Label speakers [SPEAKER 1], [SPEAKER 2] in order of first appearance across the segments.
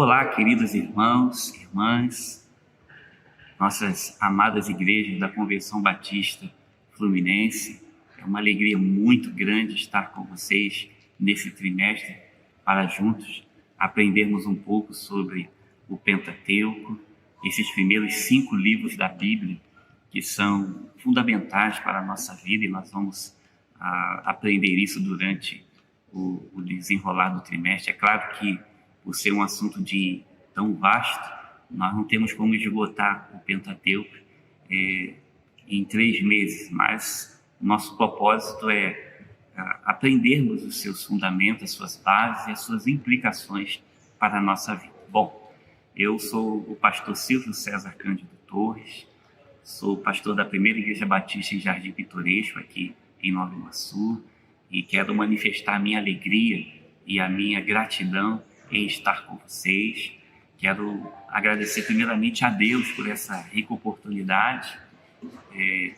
[SPEAKER 1] Olá, queridos irmãos, irmãs, nossas amadas igrejas da Convenção Batista Fluminense. É uma alegria muito grande estar com vocês nesse trimestre para juntos aprendermos um pouco sobre o Pentateuco, esses primeiros 5 livros da Bíblia que são fundamentais para a nossa vida, e nós vamos aprender isso durante o desenrolar do trimestre. É claro que, por ser um assunto tão vasto, nós não temos como esgotar o Pentateuco em 3 meses, mas nosso propósito é aprendermos os seus fundamentos, as suas bases e as suas implicações para a nossa vida. Bom, eu sou o pastor Silvio César Cândido Torres, sou pastor da Primeira Igreja Batista em Jardim Pitoresco, aqui em Nova Iguaçu, e quero manifestar a minha alegria e a minha gratidão em estar com vocês. Quero agradecer primeiramente a Deus por essa rica oportunidade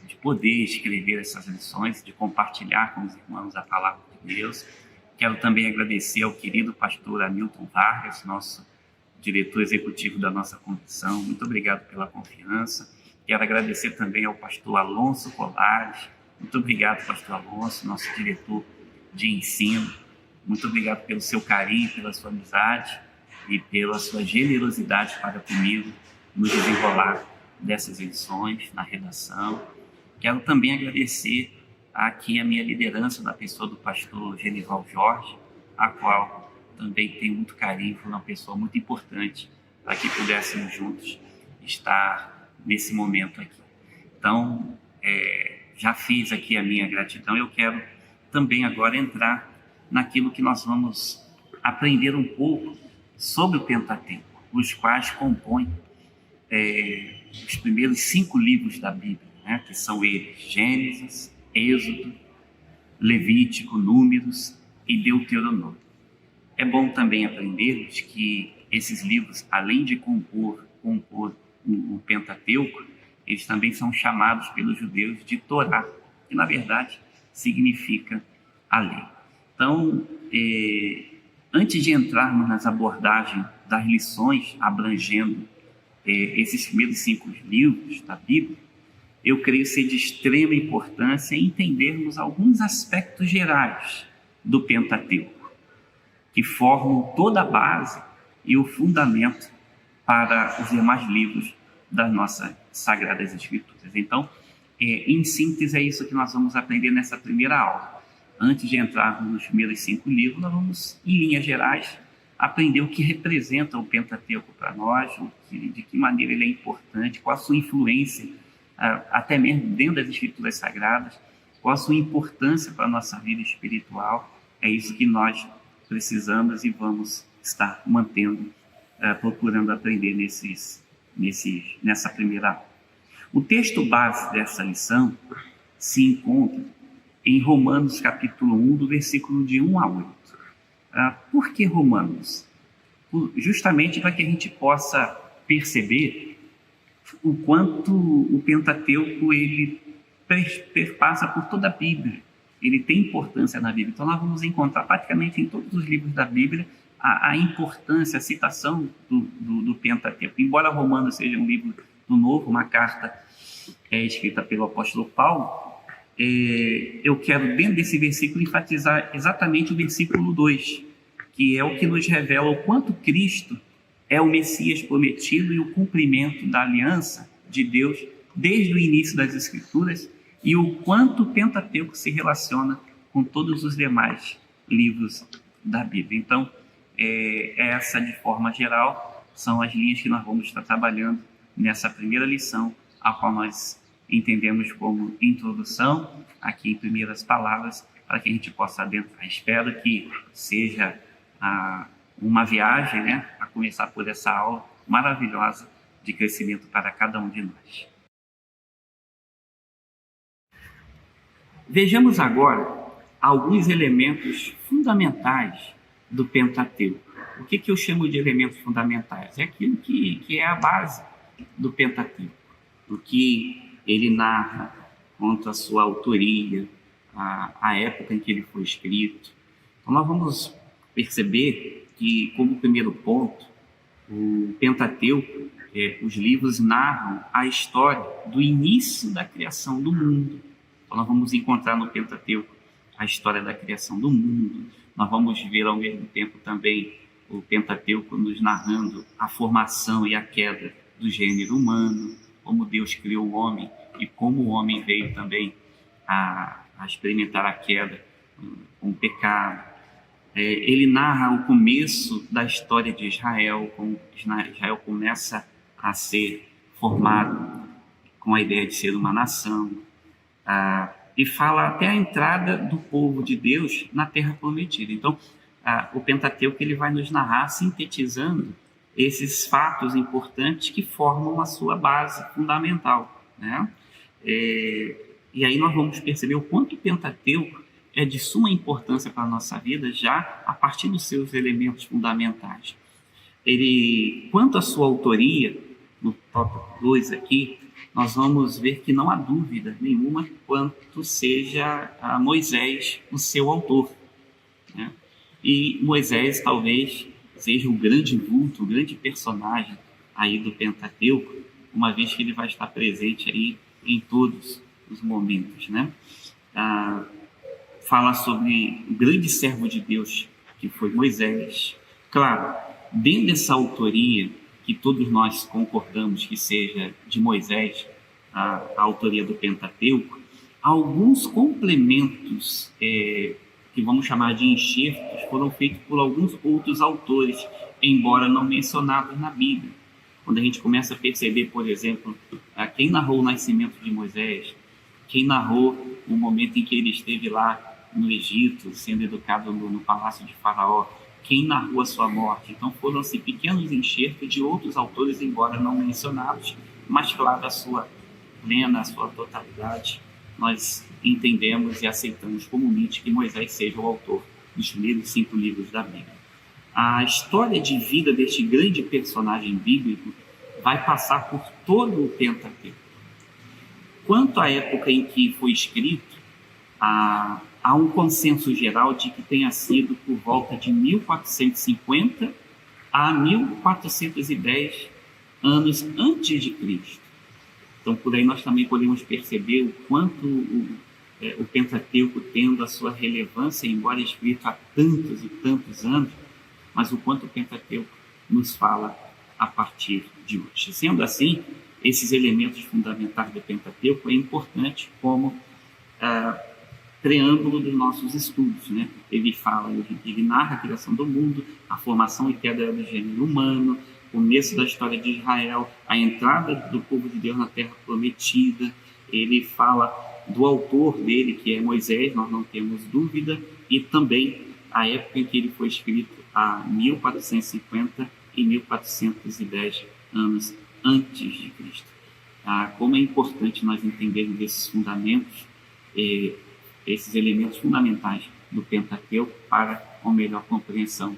[SPEAKER 1] de poder escrever essas lições, de compartilhar com os irmãos a palavra de Deus. Quero também agradecer ao querido pastor Hamilton Vargas, nosso diretor executivo da nossa convenção. Muito obrigado pela confiança. Quero agradecer também ao pastor Alonso Colares. Muito obrigado, pastor Alonso, nosso diretor de ensino. Muito obrigado pelo seu carinho, pela sua amizade e pela sua generosidade para comigo no desenrolar dessas edições, na redação. Quero também agradecer aqui a minha liderança, da pessoa do pastor Genival Jorge, a qual também tenho muito carinho, foi uma pessoa muito importante para que pudéssemos juntos estar nesse momento aqui. Então, já fiz aqui a minha gratidão. Eu quero também agora entrar naquilo que nós vamos aprender um pouco sobre o Pentateuco, os quais compõem os primeiros 5 livros da Bíblia, né? Que são eles: Gênesis, Êxodo, Levítico, Números e Deuteronômio. É bom também aprendermos que esses livros, além de compor o Pentateuco, eles também são chamados pelos judeus de Torá, que na verdade significa a lei. Então, antes de entrarmos nas abordagens das lições abrangendo esses primeiros 5 livros da Bíblia, eu creio ser de extrema importância entendermos alguns aspectos gerais do Pentateuco, que formam toda a base e o fundamento para os demais livros das nossas Sagradas Escrituras. Então, em síntese, é isso que nós vamos aprender nessa primeira aula. Antes de entrarmos nos primeiros 5 livros, nós vamos, em linhas gerais, aprender o que representa o Pentateuco para nós, de que maneira ele é importante, qual a sua influência, até mesmo dentro das Escrituras Sagradas, qual a sua importância para a nossa vida espiritual. É isso que nós precisamos e vamos estar mantendo, procurando aprender nessa primeira aula. O texto base dessa lição se encontra em Romanos capítulo 1, do versículo de 1 a 8. Por que Romanos? Justamente para que a gente possa perceber o quanto o Pentateuco ele perpassa por toda a Bíblia. Ele tem importância na Bíblia. Então nós vamos encontrar praticamente em todos os livros da Bíblia a importância, a citação do Pentateuco. Embora Romanos seja um livro do Novo, uma carta escrita pelo apóstolo Paulo, eu quero, dentro desse versículo, enfatizar exatamente o versículo 2, que é o que nos revela o quanto Cristo é o Messias prometido e o cumprimento da aliança de Deus desde o início das Escrituras, e o quanto o Pentateuco se relaciona com todos os demais livros da Bíblia. Então, essa, de forma geral, são as linhas que nós vamos estar trabalhando nessa primeira lição, a qual nós entendemos como introdução, aqui em primeiras palavras, para que a gente possa adentrar. Espero que seja uma viagem, né, a começar por essa aula maravilhosa de crescimento para cada um de nós. Vejamos agora alguns elementos fundamentais do Pentateuco. O que eu chamo de elementos fundamentais? É aquilo que é a base do Pentateuco, o que ele narra quanto à sua autoria, a época em que ele foi escrito. Então nós vamos perceber que, como primeiro ponto, O Pentateuco, os livros narram a história do início da criação do mundo. Então, nós vamos encontrar no Pentateuco a história da criação do mundo. Nós vamos ver, ao mesmo tempo, também o Pentateuco nos narrando a formação e a queda do gênero humano, como Deus criou o homem e como o homem veio também a experimentar a queda com o pecado. Ele narra o começo da história de Israel, como Israel começa a ser formado com a ideia de ser uma nação, e fala até a entrada do povo de Deus na Terra Prometida. Então, o Pentateuco ele vai nos narrar, sintetizando esses fatos importantes que formam a sua base fundamental, né? E aí nós vamos perceber o quanto o Pentateuco é de suma importância para a nossa vida, já a partir dos seus elementos fundamentais. Quanto à sua autoria, no tópico 2 aqui, nós vamos ver que não há dúvida nenhuma quanto seja a Moisés o seu autor, né? E Moisés talvez seja o grande vulto, o grande personagem aí do Pentateuco, uma vez que ele vai estar presente aí em todos os momentos, né? Fala sobre o grande servo de Deus que foi Moisés. Claro, dentro dessa autoria que todos nós concordamos que seja de Moisés, a autoria do Pentateuco, alguns complementos que vamos chamar de enxertos foram feitos por alguns outros autores, embora não mencionados na Bíblia. Quando a gente começa a perceber, por exemplo, quem narrou o nascimento de Moisés, quem narrou o momento em que ele esteve lá no Egito, sendo educado no palácio de Faraó, quem narrou a sua morte. Então foram-se pequenos enxertos de outros autores, embora não mencionados, mas claro, a sua plena, a sua totalidade, nós entendemos e aceitamos comumente que Moisés seja o autor dos primeiros 5 livros da Bíblia. A história de vida deste grande personagem bíblico vai passar por todo o Pentateuco. Quanto à época em que foi escrito, há um consenso geral de que tenha sido por volta de 1450 a 1410 anos antes de Cristo. Então, por aí nós também podemos perceber o quanto o Pentateuco, tendo a sua relevância, embora escrito há tantos e tantos anos, mas o quanto o Pentateuco nos fala a partir de hoje. Sendo assim, esses elementos fundamentais do Pentateuco é importante como preâmbulo dos nossos estudos, né? Ele narra a criação do mundo, a formação e queda do gênero humano, o começo da história de Israel, a entrada do povo de Deus na Terra Prometida. Ele fala do autor dele, que é Moisés, nós não temos dúvida, e também a época em que ele foi escrito, a 1450 e 1410 anos antes de Cristo. Como é importante nós entendermos esses fundamentos, esses elementos fundamentais do Pentateuco para uma melhor compreensão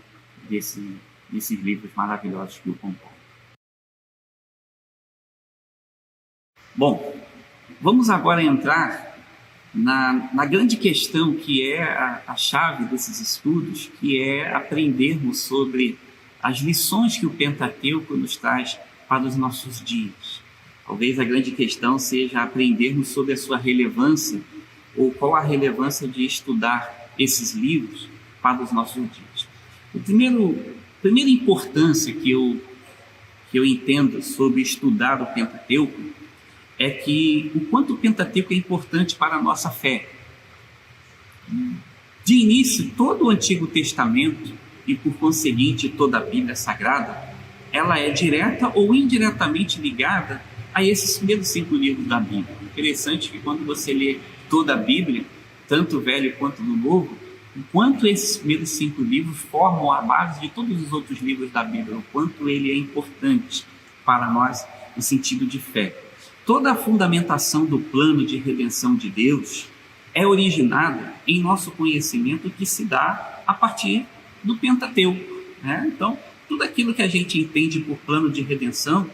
[SPEAKER 1] desses livros maravilhosos que o compõem. Bom, vamos agora entrar na grande questão que é a chave desses estudos, que é aprendermos sobre as lições que o Pentateuco nos traz para os nossos dias. Talvez a grande questão seja aprendermos sobre a sua relevância, ou qual a relevância de estudar esses livros para os nossos dias. A primeira importância que eu entendo sobre estudar o Pentateuco é que o quanto o Pentateuco é importante para a nossa fé. De início, todo o Antigo Testamento e, por conseguinte, toda a Bíblia Sagrada, ela é direta ou indiretamente ligada a esses primeiros 5 livros da Bíblia. Interessante que quando você lê toda a Bíblia, tanto o Velho quanto o Novo, o quanto esses primeiros 5 livros formam a base de todos os outros livros da Bíblia, o quanto ele é importante para nós no sentido de fé. Toda a fundamentação do plano de redenção de Deus é originada em nosso conhecimento que se dá a partir do Pentateuco, né? Então, tudo aquilo que a gente entende por plano de redenção,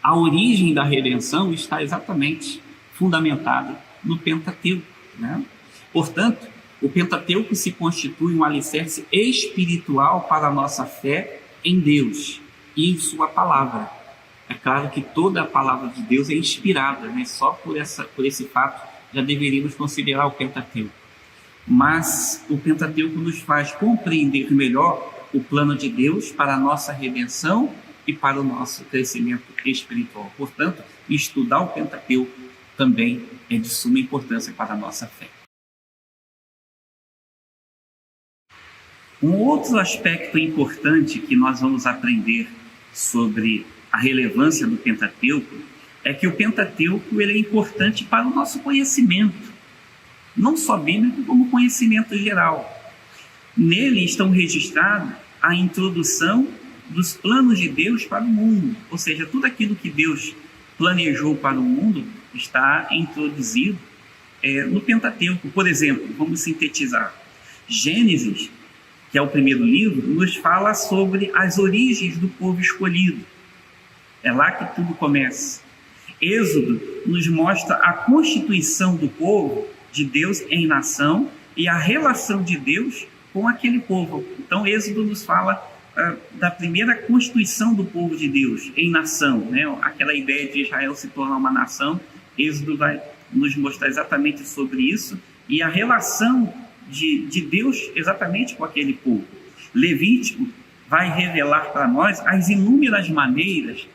[SPEAKER 1] a origem da redenção está exatamente fundamentada no Pentateuco, né? Portanto, o Pentateuco se constitui um alicerce espiritual para a nossa fé em Deus e em sua palavra. É claro que toda a palavra de Deus é inspirada, né? Só por esse fato já deveríamos considerar o Pentateuco. Mas o Pentateuco nos faz compreender melhor o plano de Deus para a nossa redenção e para o nosso crescimento espiritual. Portanto, estudar o Pentateuco também é de suma importância para a nossa fé. Um outro aspecto importante que nós vamos aprender sobre a relevância do Pentateuco é que o Pentateuco ele é importante para o nosso conhecimento, não só bíblico, como conhecimento geral. Nele estão registrados a introdução dos planos de Deus para o mundo, ou seja, tudo aquilo que Deus planejou para o mundo está introduzido no Pentateuco. Por exemplo, vamos sintetizar. Gênesis, que é o primeiro livro, nos fala sobre as origens do povo escolhido. É lá que tudo começa. Êxodo nos mostra a constituição do povo de Deus em nação e a relação de Deus com aquele povo. Então, Êxodo nos fala da primeira constituição do povo de Deus em nação, né? Aquela ideia de Israel se tornar uma nação. Êxodo vai nos mostrar exatamente sobre isso e a relação de Deus exatamente com aquele povo. Levítico vai revelar para nós as inúmeras maneiras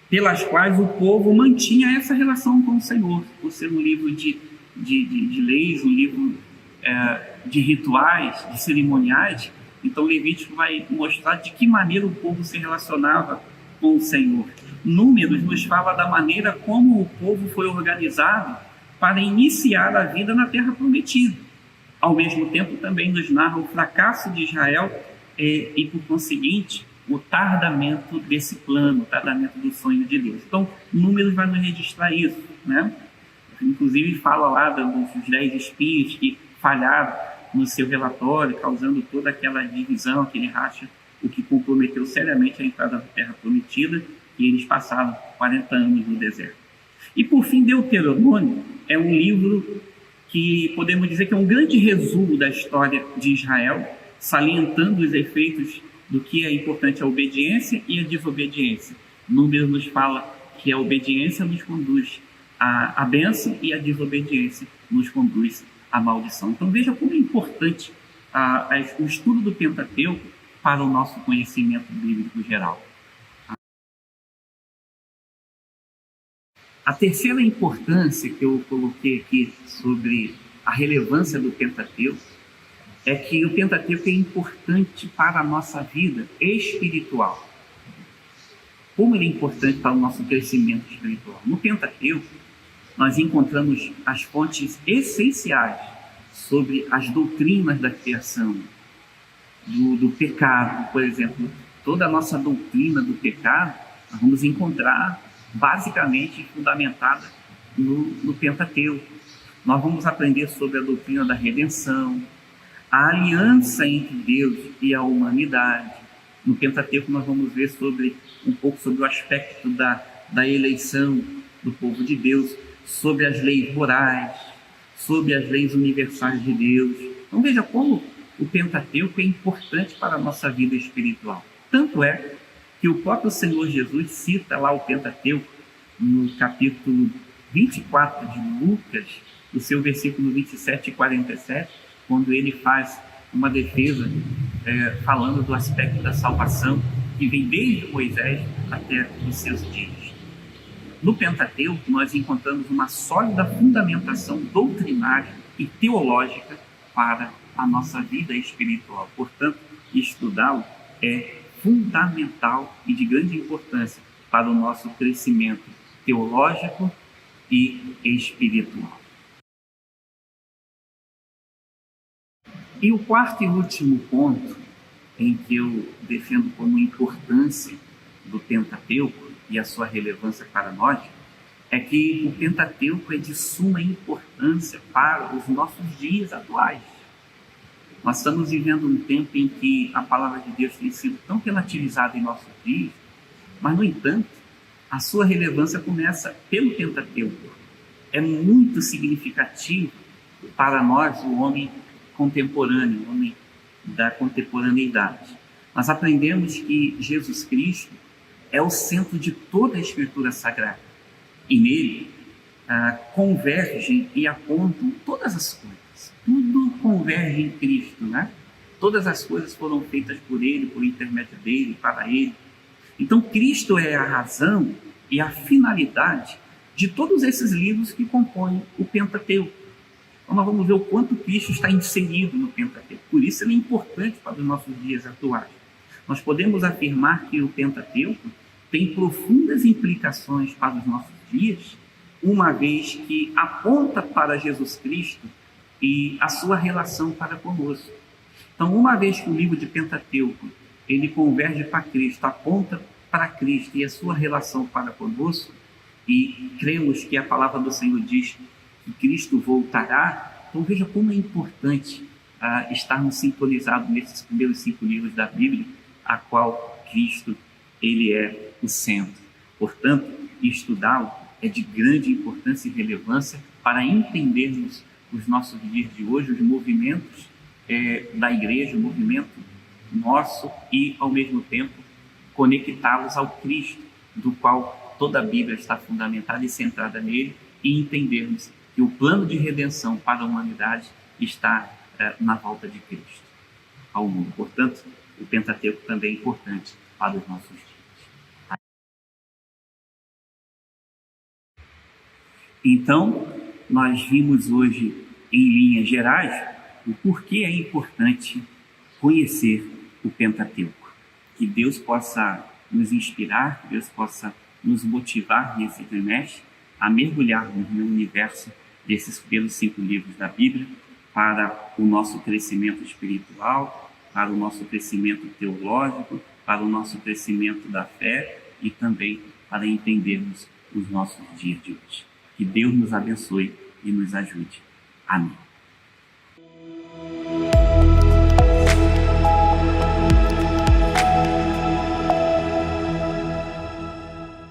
[SPEAKER 1] pelas quais o povo mantinha essa relação com o Senhor, por ser um livro de leis, um livro de rituais, de cerimoniais. Então Levítico vai mostrar de que maneira o povo se relacionava com o Senhor. Números nos fala da maneira como o povo foi organizado para iniciar a vida na Terra Prometida. Ao mesmo tempo também nos narra o fracasso de Israel e por conseguinte, o tardamento desse plano, o tardamento do sonho de Deus. Então, Números vai nos registrar isso, né? Inclusive fala lá dos 10 espias que falharam no seu relatório, causando toda aquela divisão, aquele racha, o que comprometeu seriamente a entrada na Terra Prometida, e eles passaram 40 anos no deserto. E por fim, Deuteronômio é um livro que podemos dizer que é um grande resumo da história de Israel, salientando os efeitos do que é importante a obediência e a desobediência. Números nos fala que a obediência nos conduz à bênção e a desobediência nos conduz à maldição. Então veja como é importante o estudo do Pentateuco para o nosso conhecimento bíblico geral. A terceira importância que eu coloquei aqui sobre a relevância do Pentateuco é que o Pentateuco é importante para a nossa vida espiritual. Como ele é importante para o nosso crescimento espiritual? No Pentateuco, nós encontramos as fontes essenciais sobre as doutrinas da criação, do pecado, por exemplo. Toda a nossa doutrina do pecado, nós vamos encontrar basicamente fundamentada no Pentateuco. Nós vamos aprender sobre a doutrina da redenção, a aliança entre Deus e a humanidade. No Pentateuco nós vamos ver um pouco sobre o aspecto da eleição do povo de Deus, sobre as leis morais, sobre as leis universais de Deus. Então veja como o Pentateuco é importante para a nossa vida espiritual. Tanto é que o próprio Senhor Jesus cita lá o Pentateuco no capítulo 24 de Lucas, no seu versículo 27 e 47, quando ele faz uma defesa falando do aspecto da salvação que vem desde Moisés até os seus dias. No Pentateuco, nós encontramos uma sólida fundamentação doutrinária e teológica para a nossa vida espiritual. Portanto, estudá-lo é fundamental e de grande importância para o nosso crescimento teológico e espiritual. E o quarto e último ponto em que eu defendo como importância do Pentateuco e a sua relevância para nós é que o Pentateuco é de suma importância para os nossos dias atuais. Nós estamos vivendo um tempo em que a palavra de Deus tem sido tão relativizada em nossos dias, mas, no entanto, a sua relevância começa pelo Pentateuco. É muito significativo para nós, o homem contemporâneo, o homem da contemporaneidade. nós aprendemos que Jesus Cristo é o centro de toda a Escritura Sagrada. E nele convergem e apontam todas as coisas. Tudo converge em Cristo, né? Todas as coisas foram feitas por Ele, por intermédio dele, para Ele. Então, Cristo é a razão e a finalidade de todos esses livros que compõem o Pentateuco. Então, nós vamos ver o quanto Cristo está inserido no Pentateuco. Por isso, ele é importante para os nossos dias atuais. Nós podemos afirmar que o Pentateuco tem profundas implicações para os nossos dias, uma vez que aponta para Jesus Cristo e a sua relação para conosco. Então, uma vez que o livro de Pentateuco ele converge para Cristo, aponta para Cristo e a sua relação para conosco, e cremos que a palavra do Senhor diz que Cristo voltará, então veja como é importante estarmos sintonizados nesses primeiros 5 livros da Bíblia, a qual Cristo ele é o centro. Portanto, estudá-lo é de grande importância e relevância para entendermos os nossos dias de hoje, os movimentos da igreja, o movimento nosso, e ao mesmo tempo conectá-los ao Cristo, do qual toda a Bíblia está fundamentada e centrada nele, e entendermos que o plano de redenção para a humanidade está na volta de Cristo ao mundo. Portanto, o Pentateuco também é importante para os nossos dias. Então, nós vimos hoje, em linhas gerais, o porquê é importante conhecer o Pentateuco. Que Deus possa nos inspirar, que Deus possa nos motivar nesse trimestre a mergulharmos no universo desses primeiros 5 livros da Bíblia para o nosso crescimento espiritual, para o nosso crescimento teológico, para o nosso crescimento da fé e também para entendermos os nossos dias de hoje. Que Deus nos abençoe e nos ajude. Amém.